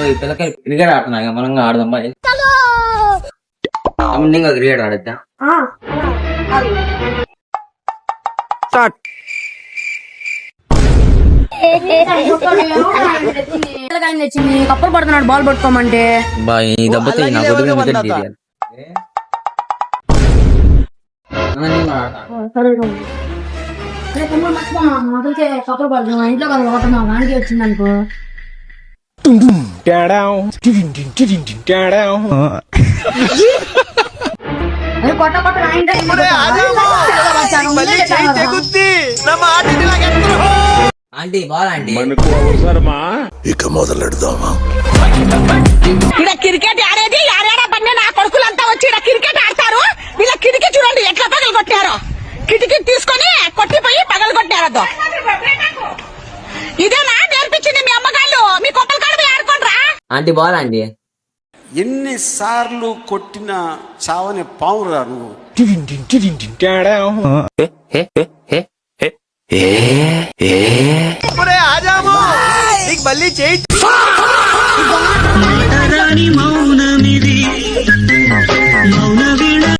ఈ పిల్లకాయ క్రికెట్ ఆడుతున్నా మనం ఆడదాం ఇంకా క్రికెట్ ఆడద్దా స్టార్ట్. తెచ్చింది కప్పలు పడుతున్నాడు బాల్ పట్టుకోమంటే ఈ దెబ్బతో నా కొద్దిగా వికెట్ తీయాలి. కప్పలు పడుతున్నా ఇంట్లో కదా ఒకటి వానికి వచ్చింది అనుకో కొట్ట కొట్ట ఆంటీ బాల్ ఆంటీ ఇక మొదలెడదామా? ఇక్కడ క్రికెట్ ఆడేది ఆడాడా పన్నే నా కొడుకులంతా వచ్చి ఇక్కడ క్రికెట్ ఆడతారు. వీళ్ళ కిటికీ చూడండి ఎట్లా పగలు కొట్టారో. కిటికీ తీసుకొని కొట్టిపోయి పగలు కొట్టారదో. ఇదేనా నేర్పించింది మీ అమ్మగాళ్ళు? మీ కొప్పల కాడ ఆడుకోండ్రా. ఆంటీ బాల్ ఆంటీ ఎన్నిసార్లు కొట్టిన చావని పావురా నువ్వు. మళ్ళీ చేయి